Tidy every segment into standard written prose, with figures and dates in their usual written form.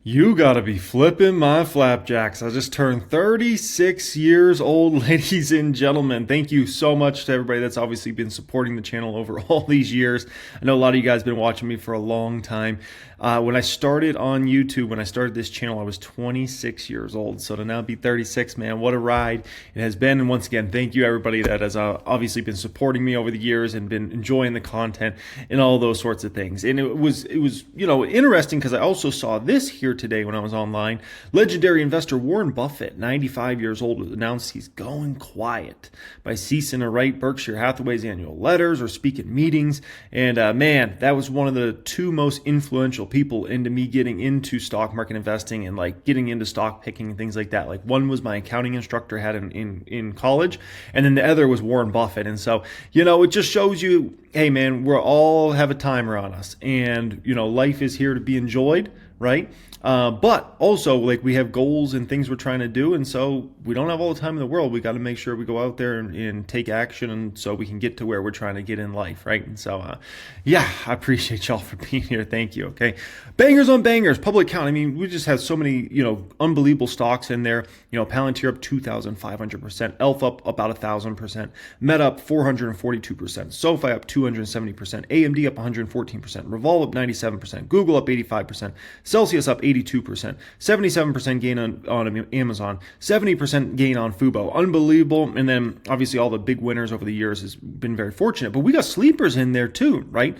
You gotta be flipping my flapjacks. I just turned 36 years old, ladies and gentlemen. Thank you so much to everybody that's obviously been supporting the channel over all these years. I know a lot of you guys have been watching me for a long time. When I started on YouTube, when I started this channel, I was 26 years old. So to now be 36, man, what a ride it has been. And once again, thank you everybody that has obviously been supporting me over the years and been enjoying the content and all those sorts of things. And it was interesting because I also saw this here today when I was online. Legendary investor Warren Buffett, 95 years old, announced he's going quiet by ceasing to write Berkshire Hathaway's annual letters or speak at meetings. And man, that was one of the two most influential people into me getting into stock market investing and like getting into stock picking and things like that. Like one was my accounting instructor had in college, and then the other was Warren Buffett. And so, it just shows you, hey man, we're all have a timer on us, and life is here to be enjoyed, right? But also, like, we have goals and things we're trying to do, and so we don't have all the time in the world. We got to make sure we go out there and take action, and so we can get to where we're trying to get in life, right? And so, yeah, I appreciate y'all for being here. Thank you. Okay, bangers on bangers. Public account. I mean, we just have so many, unbelievable stocks in there. Palantir up 2,500%, Elf up about 1,000%, Meta up 442%, Sofi up 270%, AMD up 114%, Revolve up 97%, Google up 85%, Celsius up 82%, 77% gain on Amazon, 70% gain on Fubo. Unbelievable. And then obviously all the big winners over the years has been very fortunate, but we got sleepers in there too, right?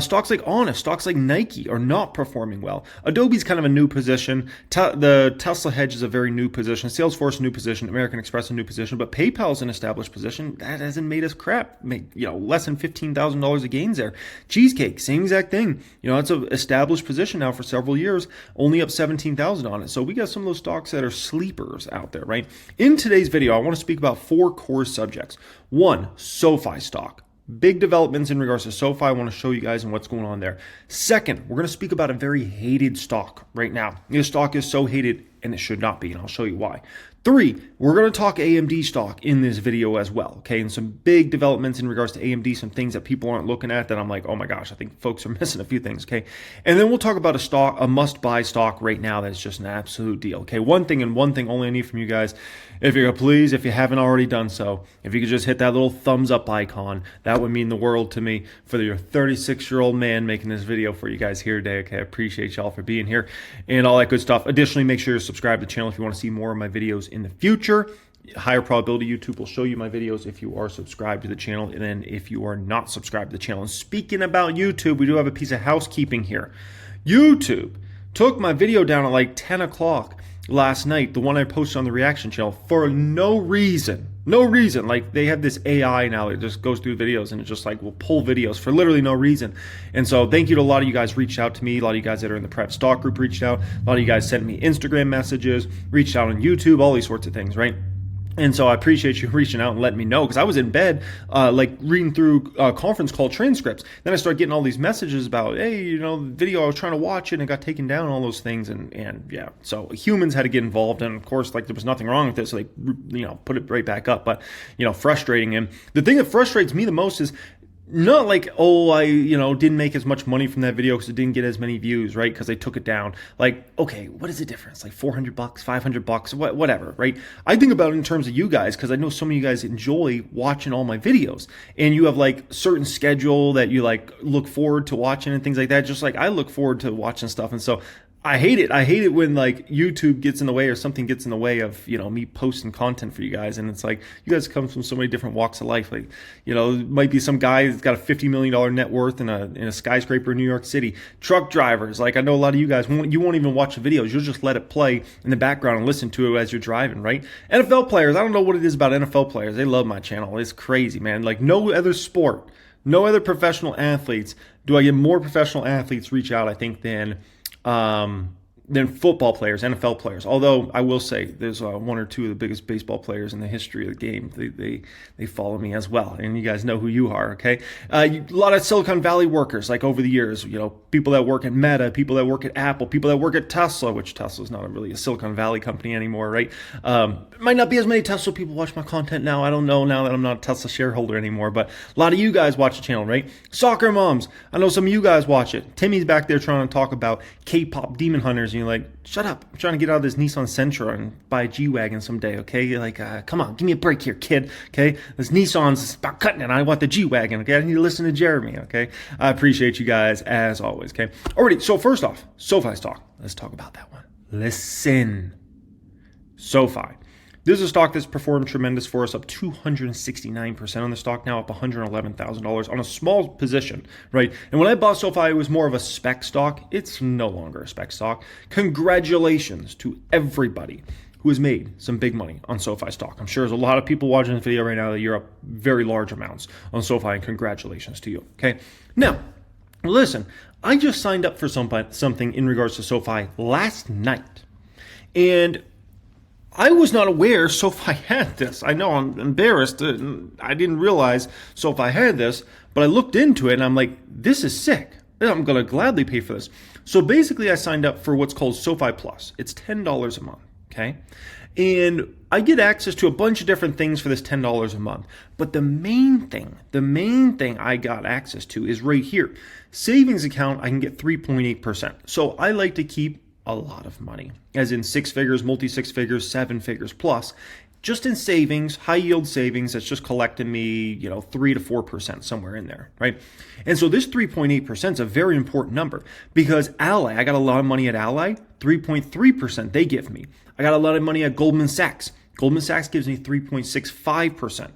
Stocks like Honest, stocks like Nike are not performing well. Adobe's kind of a new position. The Tesla hedge is a very new position. Salesforce, a new position. American Express, a new position. But PayPal's an established position. That hasn't made us crap. Less than $15,000 of gains there. Cheesecake, same exact thing. It's an established position now for several years. Only up 17,000 on it. So we got some of those stocks that are sleepers out there, right? In today's video, I want to speak about 4 core subjects. 1, SoFi stock. Big developments in regards to SoFi. I want to show you guys and what's going on there. Second, we're going to speak about a very hated stock right now. This stock is so hated, and it should not be, and I'll show you why. 3, we're going to talk AMD stock in this video as well, okay? And some big developments in regards to AMD, some things that people aren't looking at that I'm like, oh my gosh, I think folks are missing a few things, okay? And then we'll talk about a must-buy stock right now that's just an absolute deal, okay? One thing and one thing only I need from you guys, if you haven't already done so, if you could just hit that little thumbs up icon, that would mean the world to me for your 36-year-old man making this video for you guys here today, okay? I appreciate y'all for being here and all that good stuff. Additionally, make sure to subscribe to the channel if you want to see more of my videos in the future. Higher probability YouTube will show you my videos if you are subscribed to the channel, and then if you are not subscribed to the channel. And speaking about YouTube, we do have a piece of housekeeping here. YouTube took my video down at like 10 o'clock last night, the one I posted on the reaction channel, for no reason. No reason. Like, they have this AI now that just goes through videos and it just like will pull videos for literally no reason. And so thank you to a lot of you guys reached out to me. A lot of you guys that are in the prep stock group reached out. A lot of you guys sent me Instagram messages, reached out on YouTube, all these sorts of things, right? And so I appreciate you reaching out and letting me know, because I was in bed, reading through conference call transcripts. Then I started getting all these messages about, hey, the video I was trying to watch it and it got taken down, all those things. And yeah, so humans had to get involved. And of course, like, there was nothing wrong with it. So they, put it right back up. But, frustrating. And the thing that frustrates me the most is, not like, oh, I, didn't make as much money from that video because it didn't get as many views, right? Because they took it down. Like, okay, what is the difference? Like $400, $500, whatever, right? I think about it in terms of you guys, because I know some of you guys enjoy watching all my videos, and you have like certain schedule that you like look forward to watching and things like that. Just like I look forward to watching stuff. And so I hate it. I hate it when like YouTube gets in the way or something gets in the way of, me posting content for you guys. And it's like, you guys come from so many different walks of life. Like, it might be some guy that's got a $50 million net worth in a skyscraper in New York City. Truck drivers. Like, I know a lot of you guys, you won't even watch the videos. You'll just let it play in the background and listen to it as you're driving, right? NFL players. I don't know what it is about NFL players. They love my channel. It's crazy, man. Like, no other sport, no other professional athletes do I get more professional athletes reach out, I think, than football players, NFL players. Although I will say there's one or two of the biggest baseball players in the history of the game. They follow me as well, and you guys know who you are, okay? A lot of Silicon Valley workers, like over the years, people that work at Meta, people that work at Apple, people that work at Tesla, which Tesla's not really a Silicon Valley company anymore, right? Might not be as many Tesla people watch my content now. I don't know now that I'm not a Tesla shareholder anymore, but a lot of you guys watch the channel, right? Soccer moms. I know some of you guys watch it. Timmy's back there trying to talk about K-pop demon hunters and you're like, shut up. I'm trying to get out of this Nissan Sentra and buy a G-Wagon someday, okay? You're like, come on, give me a break here, kid, okay? This Nissan's about cutting it. I want the G-Wagon, okay? I need to listen to Jeremy, okay? I appreciate you guys as always, okay? Alrighty, so first off, SoFi stock. Let's talk about that one. Listen. SoFi. This is a stock that's performed tremendous for us, up 269% on the stock, now up $111,000 on a small position, right? And when I bought SoFi, it was more of a spec stock. It's no longer a spec stock. Congratulations to everybody who has made some big money on SoFi stock. I'm sure there's a lot of people watching this video right now that you're up very large amounts on SoFi, and congratulations to you, okay? Now, listen, I just signed up for something in regards to SoFi last night, and I was not aware SoFi had this. I know I'm embarrassed. I didn't realize SoFi had this, but I looked into it and I'm like, this is sick. I'm going to gladly pay for this. So basically I signed up for what's called SoFi Plus. It's $10 a month, okay? And I get access to a bunch of different things for this $10 a month. But the main thing I got access to is right here. Savings account, I can get 3.8%. So I like to keep a lot of money, as in six figures, multi-six figures, seven figures plus, just in savings, high yield savings that's just collecting me, 3 to 4% somewhere in there, right? And so this 3.8% is a very important number because Ally, I got a lot of money at Ally, 3.3% they give me. I got a lot of money at Goldman Sachs. Goldman Sachs gives me 3.65%.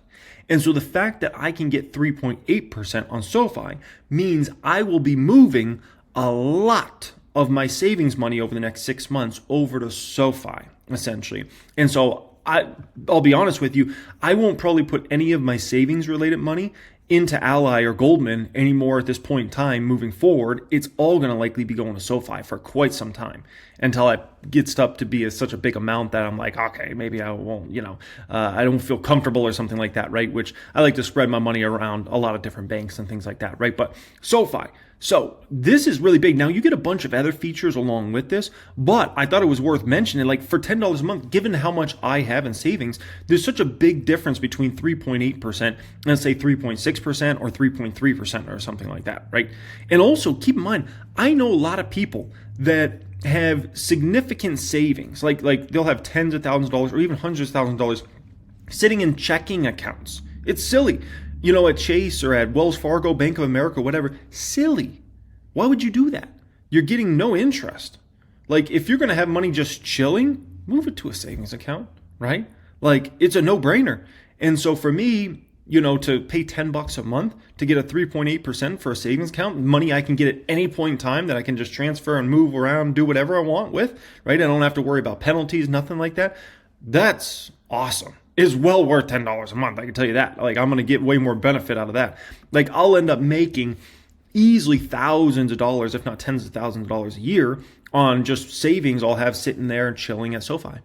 And so the fact that I can get 3.8% on SoFi means I will be moving a lot of my savings money over the next 6 months over to SoFi, essentially. And so I'll be honest with you, I won't probably put any of my savings related money into Ally or Goldman anymore at this point in time moving forward. It's all going to likely be going to SoFi for quite some time until it gets up to be such a big amount that I'm like, okay, maybe I won't, I don't feel comfortable or something like that, right? Which I like to spread my money around a lot of different banks and things like that, right? But SoFi. So this is really big. Now you get a bunch of other features along with this, but I thought it was worth mentioning, like for $10 a month, given how much I have in savings, there's such a big difference between 3.8% and say 3.6% or 3.3% or something like that, right? And also keep in mind, I know a lot of people that have significant savings, like they'll have tens of thousands of dollars or even hundreds of thousands of dollars sitting in checking accounts. It's silly. At Chase or at Wells Fargo, Bank of America, whatever, silly. Why would you do that? You're getting no interest. Like, if you're going to have money just chilling, move it to a savings account, right? Like, it's a no-brainer. And so for me, to pay $10 a month to get a 3.8% for a savings account, money I can get at any point in time that I can just transfer and move around, do whatever I want with, right? I don't have to worry about penalties, nothing like that. That's awesome. Is well worth $10 a month. I can tell you that. Like, I'm going to get way more benefit out of that. Like, I'll end up making easily thousands of dollars, if not tens of thousands of dollars a year on just savings I'll have sitting there and chilling at SoFi.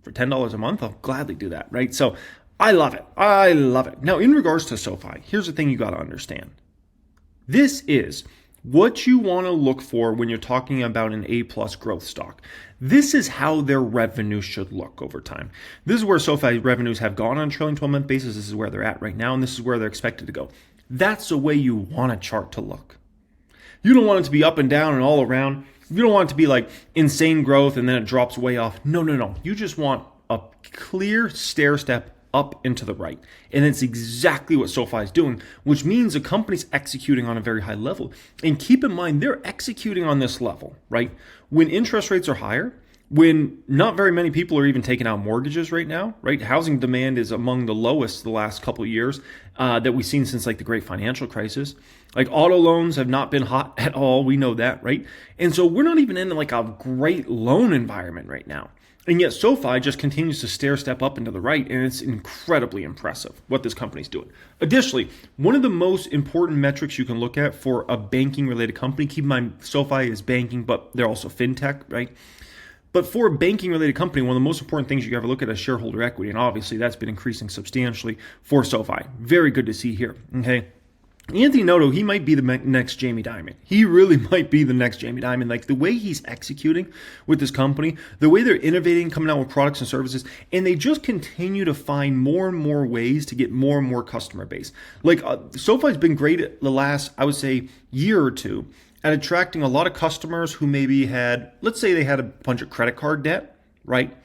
For $10 a month, I'll gladly do that, right? So I love it. I love it. Now, in regards to SoFi, here's the thing you got to understand. This is what you want to look for when you're talking about an A-plus growth stock. This is how their revenue should look over time. This is where SoFi revenues have gone on a trailing 12-month basis. This is where they're at right now, and this is where they're expected to go. That's the way you want a chart to look. You don't want it to be up and down and all around. You don't want it to be like insane growth and then it drops way off. No. You just want a clear stair step up and to the right. And it's exactly what SoFi is doing, which means the company's executing on a very high level. And keep in mind, they're executing on this level, right? When interest rates are higher, when not very many people are even taking out mortgages right now, right? Housing demand is among the lowest the last couple of years that we've seen since like the great financial crisis. Like auto loans have not been hot at all. We know that, right? And so we're not even in like a great loan environment right now. And yet SoFi just continues to stair step up into the right, and it's incredibly impressive what this company's doing. Additionally, one of the most important metrics you can look at for a banking-related company, keep in mind SoFi is banking, but they're also fintech, right? But for a banking-related company, one of the most important things you ever look at is shareholder equity, and obviously that's been increasing substantially for SoFi. Very good to see here, okay? Anthony Noto, he might be the next Jamie Dimon. He really might be the next Jamie Dimon. Like the way he's executing with this company, the way they're innovating, coming out with products and services, and they just continue to find more and more ways to get more and more customer base. Like SoFi's been great at the last, I would say, year or two at attracting a lot of customers who maybe had, let's say they had a bunch of credit card debt, right?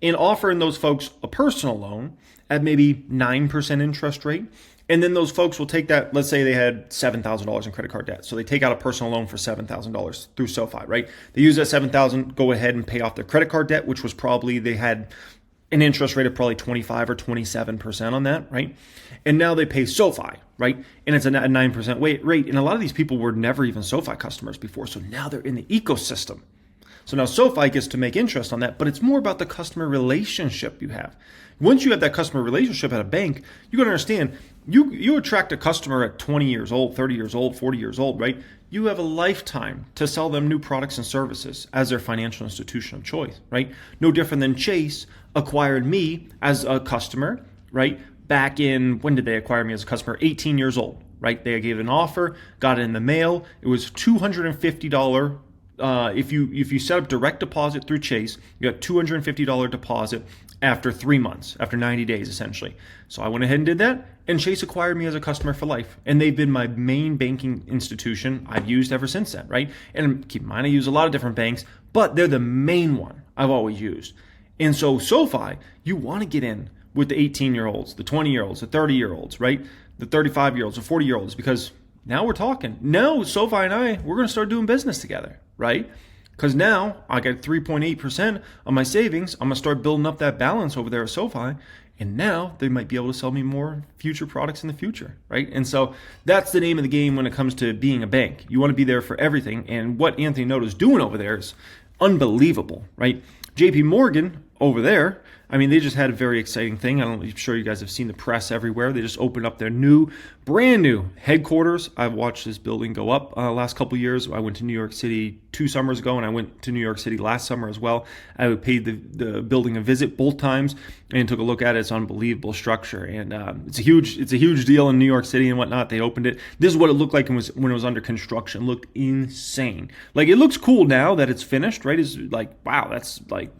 And offering those folks a personal loan at maybe 9% interest rate. And then those folks will take that, let's say they had $7,000 in credit card debt. So they take out a personal loan for $7,000 through Sofi, right? They use that $7,000, go ahead and pay off their credit card debt, which was probably, they had an interest rate of probably 25 or 27% on that, right? And now they pay Sofi, right? And it's a 9% rate. And a lot of these people were never even Sofi customers before. So now they're in the ecosystem. So now Sofi gets to make interest on that, but it's more about the customer relationship you have. Once you have that customer relationship at a bank, you got to understand, you attract a customer at 20 years old, 30 years old, 40 years old, right? You have a lifetime to sell them new products and services as their financial institution of choice, right? No different than Chase acquired me as a customer, right? Back in, when did they acquire me as a customer? 18 years old, right? They gave an offer, got it in the mail. It was $250. If you set up direct deposit through Chase, you got $250 deposit after 3 months, after 90 days essentially. So I went ahead and did that, and Chase acquired me as a customer for life. And they've been my main banking institution I've used ever since then, right? And keep in mind, I use a lot of different banks, but they're the main one I've always used. And so Sofi, you want to get in with the 18-year-olds, the 20-year-olds, the 30-year-olds, right? The 35-year-olds, the 40-year-olds, because now we're talking. Now Sofi and we're going to start doing business together, right? Because now I got 3.8% of my savings. I'm going to start building up that balance over there at Sofi. And now they might be able to sell me more future products in the future, right? And so that's the name of the game when it comes to being a bank. You want to be there for everything. And what Anthony Noto's doing over there is unbelievable, right? JP Morgan over there, I mean, they just had a very exciting thing. I'm sure you guys have seen the press everywhere. They just opened up their brand new headquarters. I've watched this building go up last couple of years. I went to New York City 2 summers ago, and I went to New York City last summer as well. I paid the building a visit both times and took a look at it. It's an unbelievable structure, and it's a huge deal in New York City and whatnot. They opened it. This is what it looked like when it was under construction. It looked insane. Like, it looks cool now that it's finished, right? It's like, wow, that's like,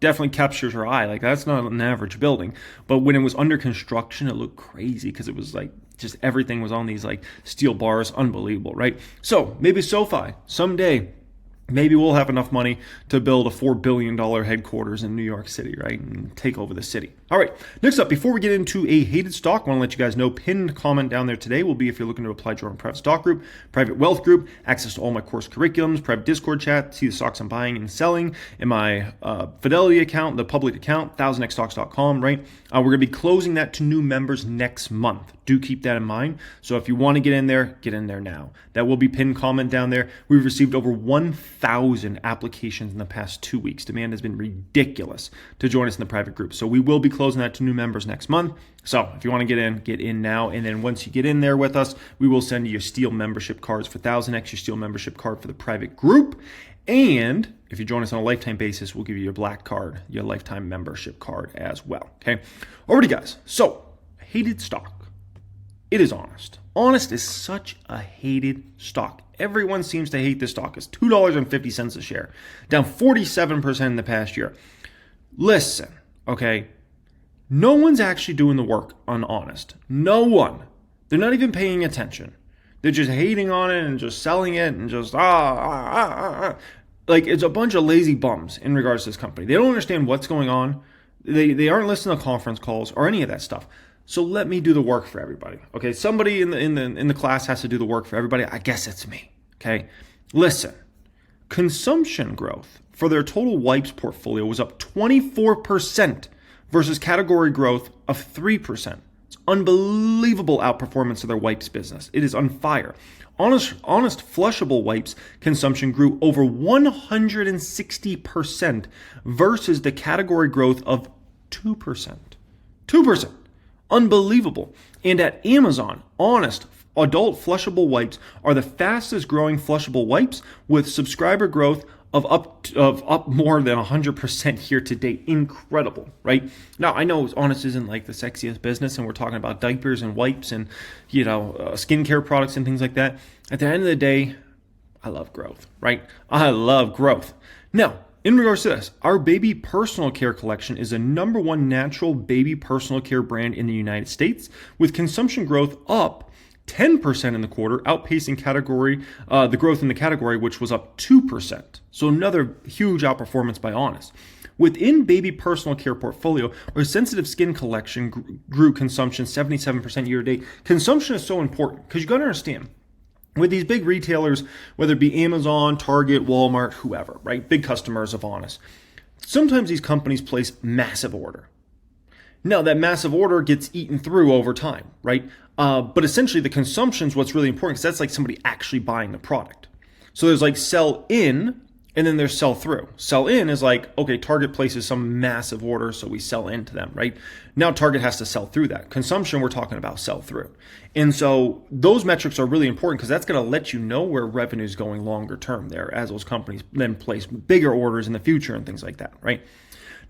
definitely captures your eye. Like, that's not an average building. But when it was under construction, it looked crazy because it was like, just everything was on these like steel bars. Unbelievable, right? So maybe Sofi someday, maybe we'll have enough money to build a $4 billion headquarters in New York City, right? And take over the city. All right, next up, before we get into a hated stock, I want to let you guys know, pinned comment down there today will be if you're looking to apply to join a private stock group, private wealth group, access to all my course curriculums, private Discord chat, see the stocks I'm buying and selling in my Fidelity account, the public account, 1000xstocks.com, right? We're going to be closing that to new members next month. Do keep that in mind. So if you want to get in there now. That will be pinned comment down there. We've received over 1,000 applications in the past 2 weeks. Demand has been ridiculous to join us in the private group. So we will be closing that to new members next month. So if you want to get in now. And then once you get in there with us, we will send you your Steel membership cards for 1000x, your Steel membership card for the private group. And if you join us on a lifetime basis, we'll give you your black card, your lifetime membership card as well. Okay. Alrighty, guys. So hated stock. It is Honest. Honest is such a hated stock. Everyone seems to hate this stock. It's $2.50 a share, down 47% in the past year. Listen, okay, no one's actually doing the work on Honest. No one. They're not even paying attention. They're just hating on it and just selling it and just Like, it's a bunch of lazy bums in regards to this company. They don't understand what's going on. They aren't listening to conference calls or any of that stuff. So let me do the work for everybody. Okay, somebody in the class has to do the work for everybody. I guess it's me. Okay, listen. Consumption growth for their total wipes portfolio was up 24% versus category growth of 3%. It's unbelievable outperformance of their wipes business. It is on fire. Honest flushable wipes consumption grew over 160% versus the category growth of 2%. 2%. Unbelievable. And at Amazon, Honest adult flushable wipes are the fastest growing flushable wipes with subscriber growth of up more than 100% year to date. Incredible, right? Now, I know Honest isn't like the sexiest business and we're talking about diapers and wipes and, skincare products and things like that. At the end of the day, I love growth, right? I love growth. Now, in regards to this, our baby personal care collection is the #1 natural baby personal care brand in the United States with consumption growth up 10% in the quarter, outpacing the growth in the category, which was up 2%. So another huge outperformance by Honest. Within baby personal care portfolio, our sensitive skin collection grew consumption 77% year to date. Consumption is so important because you got to understand, with these big retailers, whether it be Amazon, Target, Walmart, whoever, right? Big customers of Honest. Sometimes these companies place massive order. Now, that massive order gets eaten through over time, right? But essentially, the consumption is what's really important because that's like somebody actually buying the product. So there's like sell in, and then there's sell through. Sell in is like, okay, Target places some massive order, so we sell into them, right? Now Target has to sell through that. Consumption, we're talking about sell through. And so those metrics are really important because that's going to let you know where revenue is going longer term there as those companies then place bigger orders in the future and things like that, right?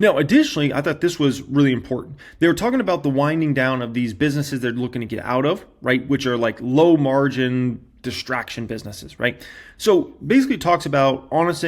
Now, additionally, I thought this was really important. They were talking about the winding down of these businesses they're looking to get out of, right? Which are like low margin distraction businesses, right? So basically talks about with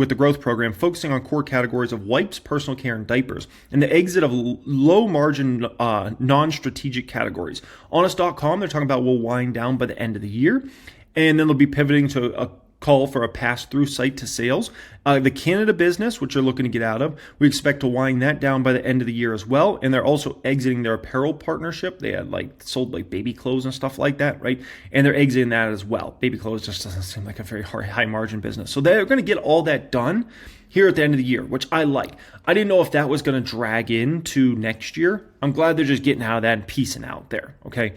the growth program, focusing on core categories of wipes, personal care, and diapers, and the exit of low margin, non-strategic categories. Honest.com, they're talking about will wind down by the end of the year. And then they'll be pivoting to a call for a pass-through site to sales. The Canada business, which they're looking to get out of, we expect to wind that down by the end of the year as well. And they're also exiting their apparel partnership. They had sold baby clothes and stuff like that, right? And they're exiting that as well. Baby clothes just doesn't seem like a very high margin business. So they're going to get all that done here at the end of the year, which I like. I didn't know if that was going to drag into next year. I'm glad they're just getting out of that and piecing out there, okay?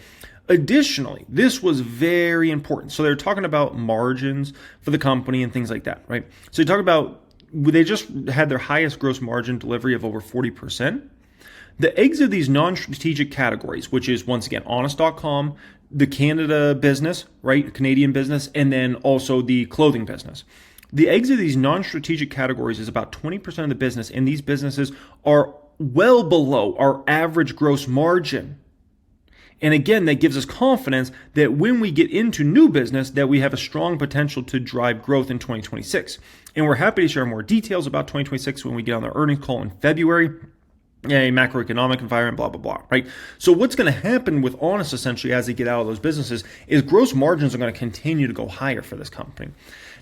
Additionally, this was very important. So they're talking about margins for the company and things like that, right? So they talk about, they just had their highest gross margin delivery of over 40%. The exit of these non-strategic categories, which is once again, Honest.com, the Canada business, right? Canadian business, and then also the clothing business. The exit of these non-strategic categories is about 20% of the business, and these businesses are well below our average gross margin. And again, that gives us confidence that when we get into new business, that we have a strong potential to drive growth in 2026. And we're happy to share more details about 2026 when we get on the earnings call in February. A macroeconomic environment, blah, blah, blah, right? So what's going to happen with Honest, essentially, as they get out of those businesses is gross margins are going to continue to go higher for this company.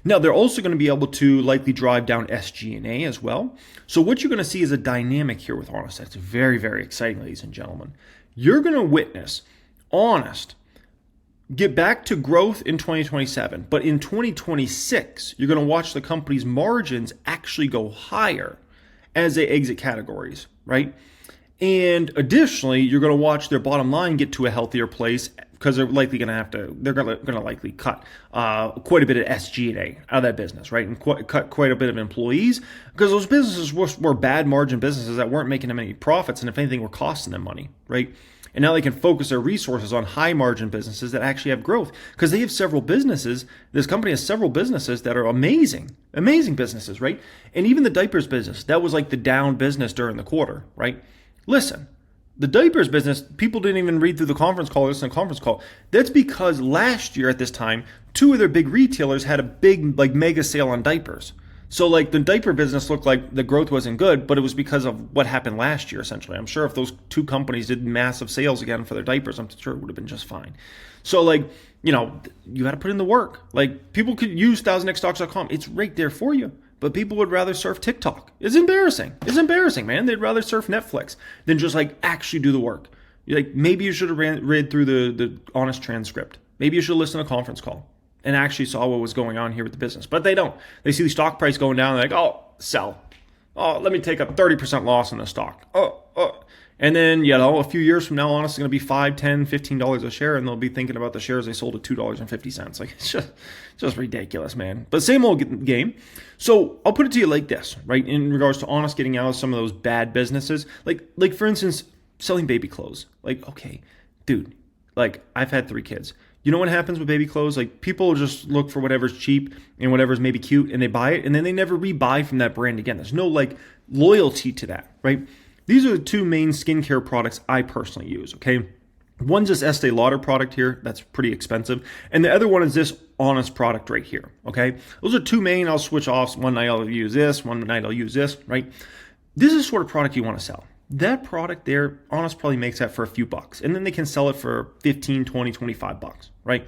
Now, they're also going to be able to likely drive down SG&A as well. So what you're going to see is a dynamic here with Honest that's very, very exciting, ladies and gentlemen. You're going to witness Honest get back to growth in 2027, but in 2026, you're going to watch the company's margins actually go higher as they exit categories, right? And additionally, you're going to watch their bottom line get to a healthier place because they're likely going to likely cut quite a bit of SG&A out of that business, right? And cut quite a bit of employees because those businesses were bad margin businesses that weren't making them any profits, and if anything, were costing them money, right? And now they can focus their resources on high margin businesses that actually have growth because they have several businesses. This company has several businesses that are amazing businesses, right? And even the diapers business, that was like the down business during the quarter, right? Listen, the diapers business, people didn't even read through the conference call or listen to the conference call. That's because last year at this time, two of their big retailers had a big mega sale on diapers. So the diaper business looked like the growth wasn't good, but it was because of what happened last year, essentially. I'm sure if those two companies did massive sales again for their diapers, I'm sure it would have been just fine. So you got to put in the work. People could use 1000xstocks.com. It's right there for you. But people would rather surf TikTok. It's embarrassing. It's embarrassing, man. They'd rather surf Netflix than just actually do the work. Maybe you should have read through the Honest transcript. Maybe you should listen to a conference call and actually saw what was going on here with the business. But they don't. They see the stock price going down. They're like, oh, sell. Oh, let me take a 30% loss in the stock. Oh. And then, a few years from now, Honest is going to be $5, $10, $15 a share, and they'll be thinking about the shares they sold at $2.50. It's just ridiculous, man. But same old game. So I'll put it to you like this, right? In regards to Honest getting out of some of those bad businesses, like for instance, selling baby clothes. Okay, dude, I've had 3 kids. You know what happens with baby clothes? People just look for whatever's cheap and whatever's maybe cute, and they buy it, and then they never rebuy from that brand again. There's no loyalty to that, right? These are the 2 main skincare products I personally use, okay? One's this Estee Lauder product here. That's pretty expensive. And the other one is this Honest product right here, okay? Those are 2 switch off. One night I'll use this, one night I'll use this, right? This is the sort of product you want to sell, that product there, Honest probably makes that for a few bucks. And then they can sell it for 15, 20, 25 bucks, right?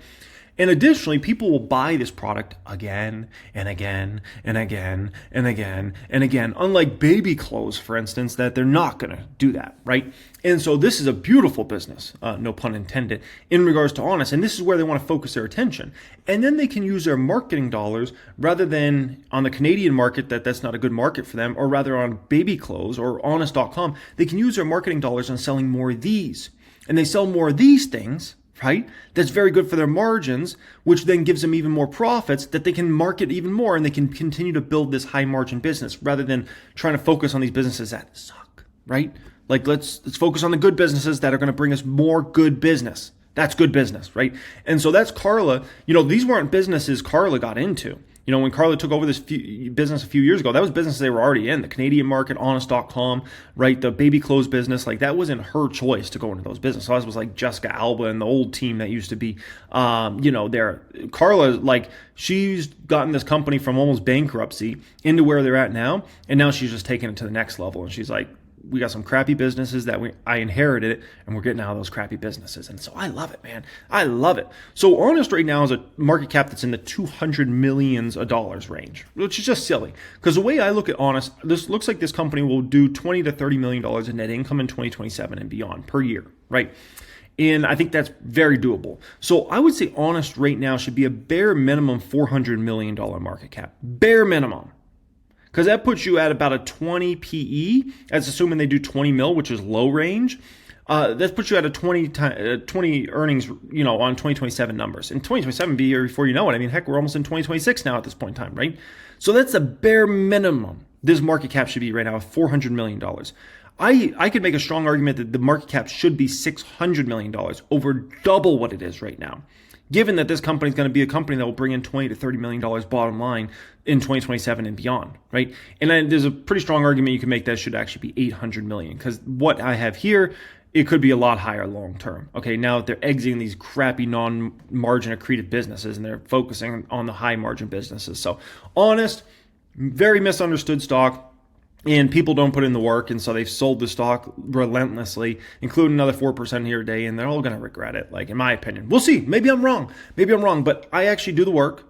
And additionally, people will buy this product again and again and again and again and again. Unlike baby clothes, for instance, that they're not going to do that, right? And so this is a beautiful business, no pun intended, in regards to Honest. And this is where they want to focus their attention. And then they can use their marketing dollars rather than on the Canadian market, that's not a good market for them, or rather on baby clothes or honest.com. They can use their marketing dollars on selling more of these. And they sell more of these things, right? That's very good for their margins, which then gives them even more profits that they can market even more, and they can continue to build this high margin business rather than trying to focus on these businesses that suck, right? Like let's focus on the good businesses that are going to bring us more good business. That's good business, right? And so that's Carla. These weren't businesses Carla got into. When Carla took over this business a few years ago, that was business they were already in. The Canadian market, honest.com, right? The baby clothes business, like that wasn't her choice to go into those businesses. So that was like Jessica Alba and the old team that used to be, there. Carla, like she's gotten this company from almost bankruptcy into where they're at now. And now she's just taking it to the next level. And she's like, we got some crappy businesses that I inherited, and we're getting out of those crappy businesses. And so I love it, man. I love it. So Honest right now is a market cap that's in the $200 million range, which is just silly. Because the way I look at Honest, this looks like this company will do $20 to $30 million in net income in 2027 and beyond per year, right? And I think that's very doable. So I would say Honest right now should be a bare minimum $400 million market cap. Bare minimum. Because that puts you at about a 20 PE. That's assuming they do 20 mil, which is low range. That puts you at a 20 earnings, on 2027 numbers. And 2027 be here before you know it. I mean, heck, we're almost in 2026 now at this point in time, right? So that's the bare minimum this market cap should be right now, $400 million. I could make a strong argument that the market cap should be $600 million, over double what it is right now. Given that this company is going to be a company that will bring in $20 to $30 million bottom line in 2027 and beyond, right? And then there's a pretty strong argument you can make that it should actually be $800 million, because what I have here, it could be a lot higher long term. Okay, now that they're exiting these crappy non-margin accretive businesses and they're focusing on the high margin businesses. So Honest, very misunderstood stock. And people don't put in the work, and so they've sold the stock relentlessly, including another 4% here today, and they're all going to regret it, like in my opinion. We'll see. Maybe I'm wrong, but I actually do the work.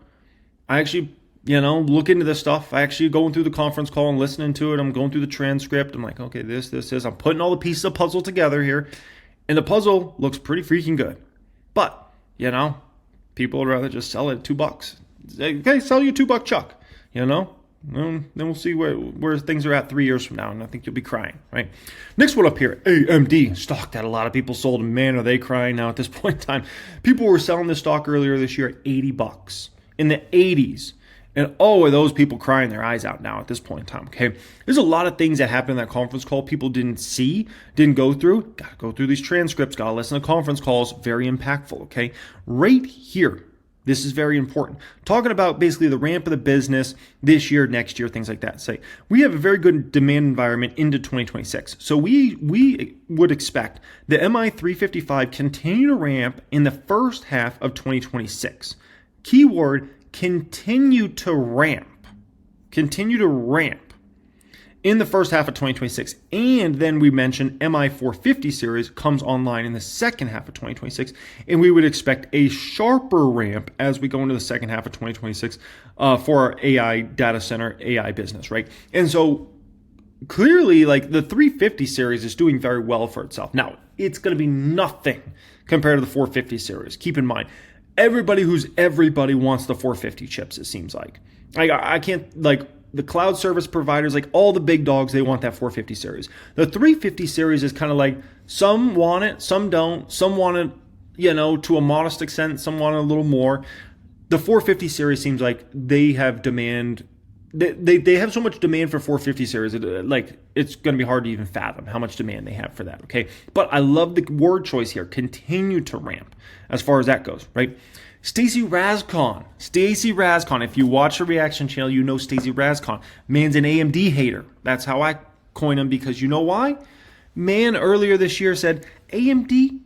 I actually, look into this stuff. I actually going through the conference call and listening to it. I'm going through the transcript. I'm like, okay, this. I'm putting all the pieces of puzzle together here, and the puzzle looks pretty freaking good. But, people would rather just sell it at $2. Okay, sell you $2 chuck, Then we'll see where things are at 3 years from now, and I think you'll be crying, right? Next one up here, AMD, stock that a lot of people sold, and man, are they crying now at this point in time. People were selling this stock earlier this year at $80, in the 80s, and are those people crying their eyes out now at this point in time, okay? There's a lot of things that happened in that conference call people didn't see, didn't go through. Got to go through these transcripts, got to listen to conference calls, very impactful, okay? Right here. This is very important. Talking about basically the ramp of the business this year, next year, things like that. Say we have a very good demand environment into 2026. So we would expect the MI355 continue to ramp in the first half of 2026. Keyword, continue to ramp. Continue to ramp in the first half of 2026. And then we mentioned MI450 series comes online in the second half of 2026. And we would expect a sharper ramp as we go into the second half of 2026 for our AI data center, AI business, right? And so clearly, like the 350 series is doing very well for itself. Now, it's going to be nothing compared to the 450 series. Keep in mind, everybody wants the 450 chips, it seems like. I can't, like, the cloud service providers, like all the big dogs, they want that 450 series. The 350 series is kind of like some want it, some don't. Some want it, to a modest extent. Some want it a little more. The 450 series seems like they have demand. They have so much demand for 450 series. It's going to be hard to even fathom how much demand they have for that. Okay, but I love the word choice here. Continue to ramp as far as that goes, right? Stacy Razcon. If you watch the reaction channel, you know Stacy Razcon. Man's an AMD hater. That's how I coin him, because you know why? Man earlier this year said, AMD,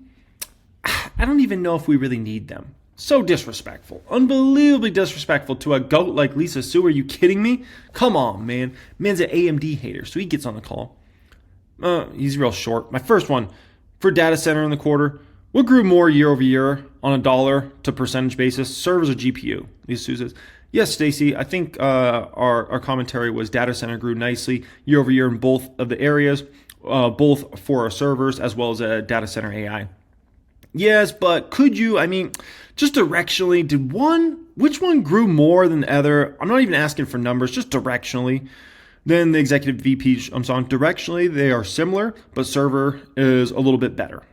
I don't even know if we really need them. So disrespectful. Unbelievably disrespectful to a goat like Lisa Su. Are you kidding me? Come on, man. Man's an AMD hater. So he gets on the call. He's real short. My first one, for data center in the quarter, what grew more year over year on a dollar to percentage basis, servers or GPU? Lisa Sue says, yes, Stacy, I think our commentary was data center grew nicely year over year in both of the areas, both for our servers as well as data center AI. Yes, but could you, just directionally, which one grew more than the other? I'm not even asking for numbers, just directionally. Then the executive VP jumps on, directionally, they are similar, but server is a little bit better.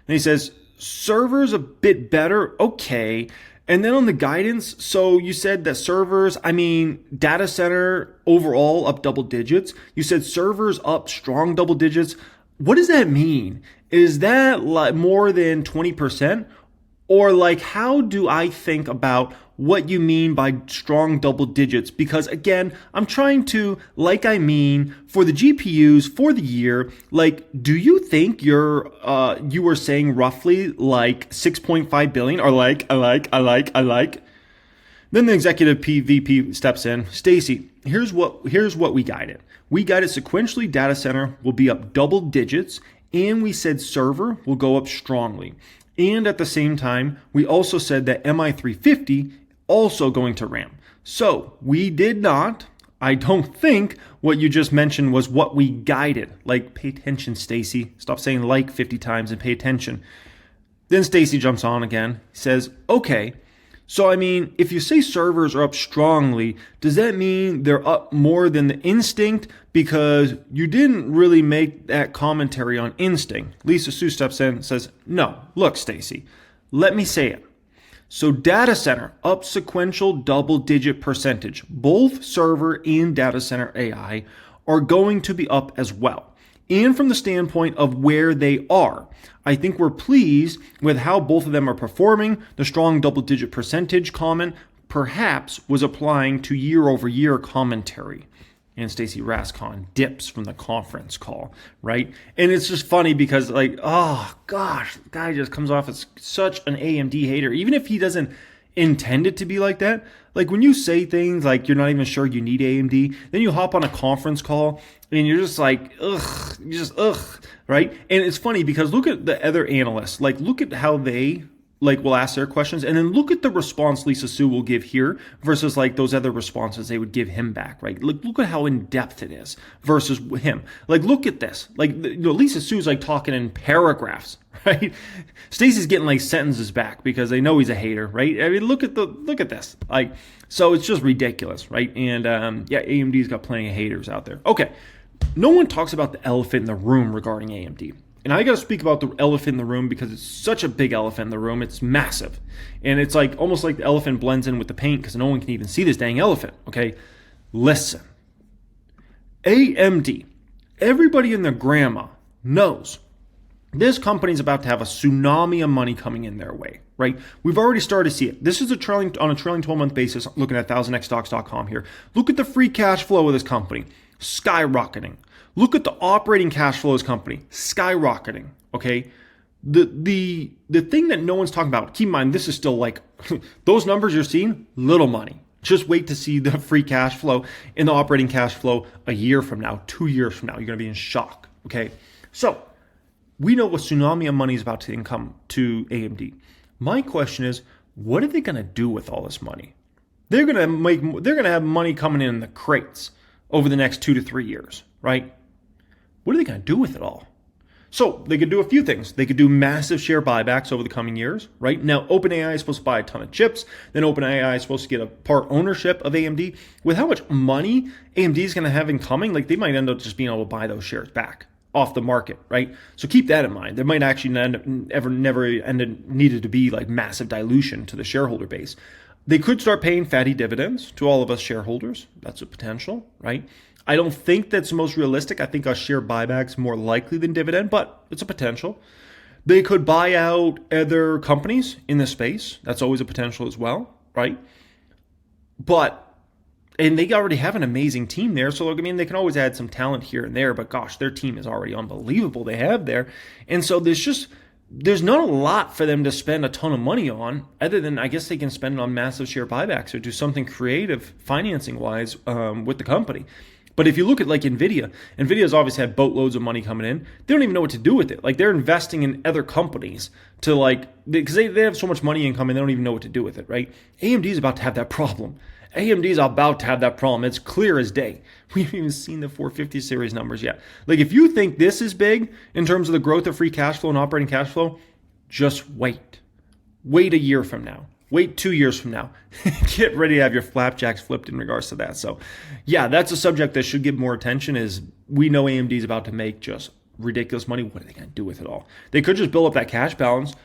And he says, server's a bit better, okay. And then on the guidance, so you said that servers, data center overall up double digits. You said servers up strong double digits. What does that mean? Is that like more than 20%? Or like, how do I think about what you mean by strong double digits? Because again, I'm trying to, for the GPUs for the year, do you think you were saying roughly like 6.5 billion or I like? Then the executive PVP steps in. Stacy, here's what we guided. We guided sequentially data center will be up double digits, and we said server will go up strongly. And at the same time, we also said that MI350 also going to ramp. So we did not, I don't think what you just mentioned was what we guided. Pay attention, Stacy. Stop saying 50 times and pay attention. Then Stacy jumps on again, says, okay, so if you say servers are up strongly, does that mean they're up more than the instinct? Because you didn't really make that commentary on instinct. Lisa Sue steps in and says, no, look, Stacy, let me say it. So data center up sequential double-digit percentage. Both server and data center AI are going to be up as well. And from the standpoint of where they are, I think we're pleased with how both of them are performing. The strong double-digit percentage comment perhaps was applying to year-over-year commentary. And Stacy Rascon dips from the conference call, right? And it's just funny because oh gosh, the guy just comes off as such an AMD hater. Even if he doesn't intend it to be like that, when you say things like you're not even sure you need AMD, then you hop on a conference call and you're just ugh, right? And it's funny because look at the other analysts, look at how they will ask their questions, and then look at the response Lisa Sue will give here versus those other responses they would give him back, right? Look at how in depth it is versus him. Look at this. Lisa Sue's talking in paragraphs, right? Stacy's getting sentences back because they know he's a hater, right? Look at this. So it's just ridiculous, right? And AMD's got plenty of haters out there. Okay, no one talks about the elephant in the room regarding AMD. And I got to speak about the elephant in the room because it's such a big elephant in the room. It's massive. And it's almost like the elephant blends in with the paint because no one can even see this dang elephant, okay? Listen. AMD, everybody and their grandma knows this company's about to have a tsunami of money coming in their way, right? We've already started to see it. This is on a trailing 12-month basis, looking at 1000xstocks.com here. Look at the free cash flow of this company, skyrocketing. Look at the operating cash flow of this company, skyrocketing, okay? The thing that no one's talking about, keep in mind, this is still those numbers you're seeing, little money. Just wait to see the free cash flow and the operating cash flow a year from now, 2 years from now. You're going to be in shock, okay? So we know what tsunami of money is about to come to AMD. My question is, what are they going to do with all this money? They're going to have money coming in the crates over the next 2 to 3 years, right? What are they going to do with it all? So they could do a few things. They could do massive share buybacks over the coming years, right? Now, OpenAI is supposed to buy a ton of chips. Then OpenAI is supposed to get a part ownership of AMD. With how much money AMD is going to have incoming, they might end up just being able to buy those shares back off the market, right? So keep that in mind. There might actually needed to be massive dilution to the shareholder base. They could start paying fatty dividends to all of us shareholders. That's a potential, right? I don't think that's the most realistic. I think a share buyback's more likely than dividend, but it's a potential. They could buy out other companies in the space. That's always a potential as well, right? And they already have an amazing team there. So, they can always add some talent here and there, but gosh, their team is already unbelievable they have there. And so there's not a lot for them to spend a ton of money on, other than I guess they can spend it on massive share buybacks or do something creative financing-wise with the company. But if you look at like NVIDIA's obviously had boatloads of money coming in. They don't even know what to do with it. Like they're investing in other companies to like, because they have so much money income and they don't even know what to do with it, right? AMD is about to have that problem. AMD is about to have that problem. It's clear as day. We haven't even seen the 450 series numbers yet. Like if you think this is big in terms of the growth of free cash flow and operating cash flow, just wait. Wait a year from now. Wait 2 years from now. Get ready to have your flapjacks flipped in regards to that. So yeah, that's a subject that should get more attention. Is we know AMD is about to make just ridiculous money. What are they going to do with it all? They could just build up that cash balance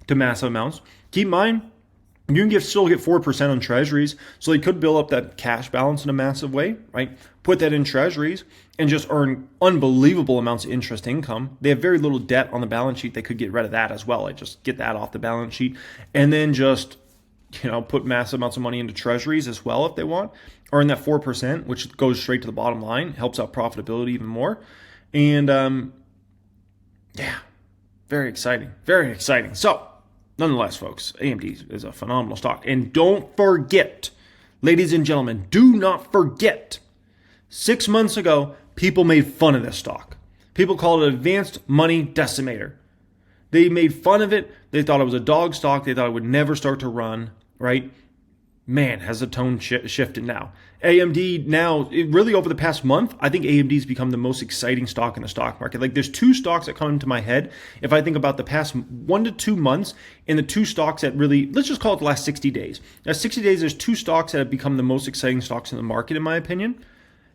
to massive amounts. Keep in mind, you can still get 4% on treasuries. So they could build up that cash balance in a massive way, right? Put that in treasuries and just earn unbelievable amounts of interest income. They have very little debt on the balance sheet. They could get rid of that as well. Like just get that off the balance sheet and then just, put massive amounts of money into treasuries as well if they want. Earn that 4%, which goes straight to the bottom line, helps out profitability even more. And yeah, very exciting. Very exciting. So nonetheless, folks, AMD is a phenomenal stock. And don't forget, ladies and gentlemen, do not forget, 6 months ago, people made fun of this stock. People called it advanced money decimator. They made fun of it. They thought it was a dog stock. They thought it would never start to run, right? Man, has the tone shifted now. AMD now, really over the past month, I think AMD has become the most exciting stock in the stock market. Like there's two stocks that come into my head. If I think about the past 1 to 2 months and the two stocks that really, let's just call it the last 60 days. Now 60 days, there's two stocks that have become the most exciting stocks in the market, in my opinion.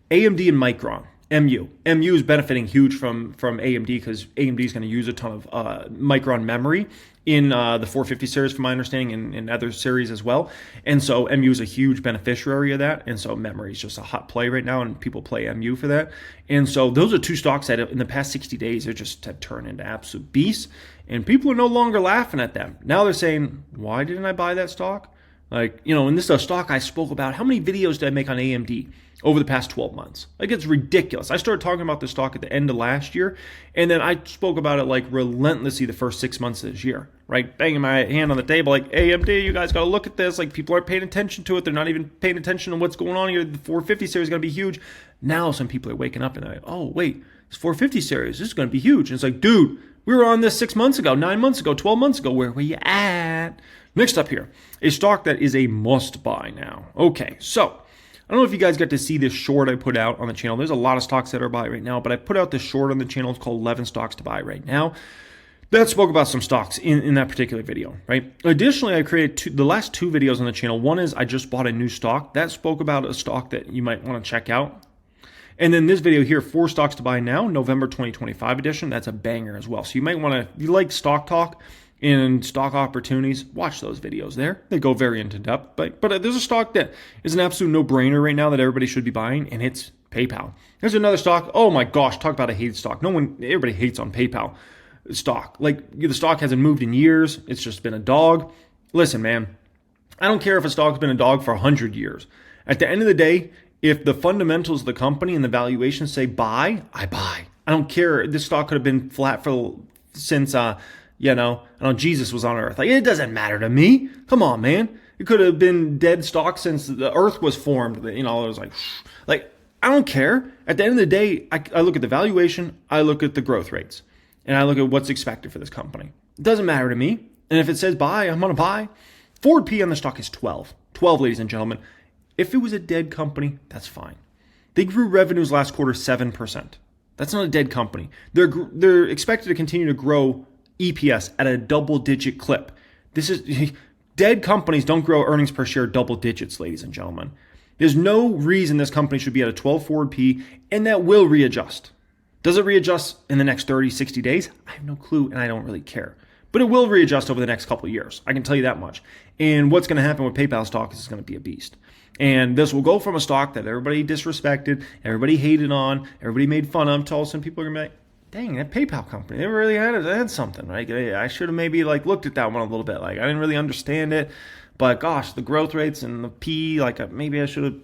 AMD and Micron. MU. MU is benefiting huge from AMD because AMD is going to use a ton of Micron memory in the 450 series, from my understanding, and other series as well. And so MU is a huge beneficiary of that. And so memory is just a hot play right now, and people play MU for that. And so those are two stocks that in the past 60 days, they just have turned into absolute beasts. And people are no longer laughing at them. Now they're saying, why didn't I buy that stock? Like, and this is a stock I spoke about. How many videos did I make on AMD over the past 12 months? Like, it's ridiculous. I started talking about this stock at the end of last year, and then I spoke about it like relentlessly the first 6 months of this year, right? Banging my hand on the table like, AMD, you guys got to look at this. Like, people aren't paying attention to it. They're not even paying attention to what's going on here. The 450 series is going to be huge. Now some people are waking up and they're like, oh, wait, this 450 series, this is going to be huge. And it's like, dude, we were on this 6 months ago, 9 months ago, 12 months ago. Where were you at? Next up here, a stock that is a must buy now. Okay, so I don't know if you guys got to see this short I put out on the channel. There's a lot of stocks that are buy right now, but I put out this short on the channel. It's called 11 stocks to buy right now. That spoke about some stocks in that particular video, right? Additionally, I created the last two videos on the channel. One is I just bought a new stock. That spoke about a stock that you might want to check out. And then this video here, 4 stocks to buy now, November 2025 edition. That's a banger as well. So you might want to, if you like stock talk and stock opportunities, watch those videos there. They go very into depth. But there's a stock that is an absolute no-brainer right now that everybody should be buying, and it's PayPal. There's another stock. Oh my gosh, talk about a hated stock. Everybody hates on PayPal stock. Like, the stock hasn't moved in years. It's just been a dog. Listen, man, I don't care if a stock's been a dog for 100 years. At the end of the day, if the fundamentals of the company and the valuations say buy, I buy. I don't care. This stock could have been flat since Jesus was on Earth. Like, it doesn't matter to me. Come on, man. It could have been dead stock since the Earth was formed. It was like I don't care. At the end of the day, I look at the valuation, I look at the growth rates, and I look at what's expected for this company. It doesn't matter to me. And if it says buy, I'm going to buy. Forward P on the stock is 12. 12, ladies and gentlemen. If it was a dead company, that's fine. They grew revenues last quarter 7%. That's not a dead company. They're expected to continue to grow EPS at a double-digit clip. Dead companies don't grow earnings per share double digits, ladies and gentlemen. There's no reason this company should be at a 12 forward P, and that will readjust. Does it readjust in the next 30, 60 days? I have no clue, and I don't really care. But it will readjust over the next couple of years. I can tell you that much. And what's going to happen with PayPal stock is it's going to be a beast. And this will go from a stock that everybody disrespected, everybody hated on, everybody made fun of, to all of a sudden people are going to be like, dang, that PayPal company, they really had something, right? I should have maybe looked at that one a little bit. I didn't really understand it, but gosh, the growth rates and the P, maybe I should have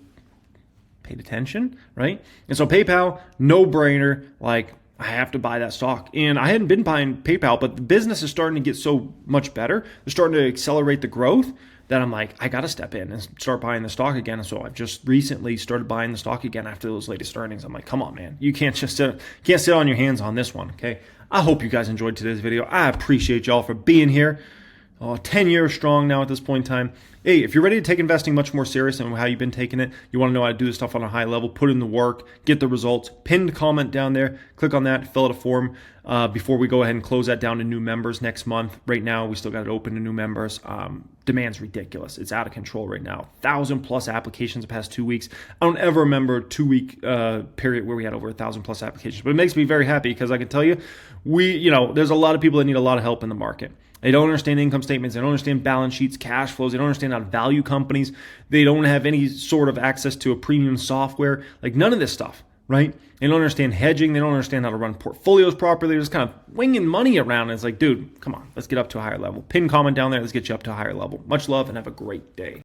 paid attention, right? And so PayPal, no brainer. I have to buy that stock. And I hadn't been buying PayPal, but the business is starting to get so much better. They're starting to accelerate the growth that I'm like, I got to step in and start buying the stock again. And so I've just recently started buying the stock again after those latest earnings. I'm like, come on, man. You can't just can't sit on your hands on this one, okay? I hope you guys enjoyed today's video. I appreciate y'all for being here. 10 years strong now at this point in time. Hey, if you're ready to take investing much more serious than how you've been taking it, you want to know how to do this stuff on a high level, put in the work, get the results, pinned comment down there, click on that, fill out a form before we go ahead and close that down to new members next month. Right now, we still got it open to new members. Demand's ridiculous. It's out of control right now. 1,000+ applications the past 2 weeks. I don't ever remember a 2-week period where we had over 1,000+ applications, but it makes me very happy because I can tell you, there's a lot of people that need a lot of help in the market. They don't understand income statements. They don't understand balance sheets, cash flows. They don't understand how to value companies. They don't have any sort of access to a premium software. Like none of this stuff, right? They don't understand hedging. They don't understand how to run portfolios properly. They're just kind of winging money around. And it's like, dude, come on, let's get up to a higher level. Pin comment down there. Let's get you up to a higher level. Much love and have a great day.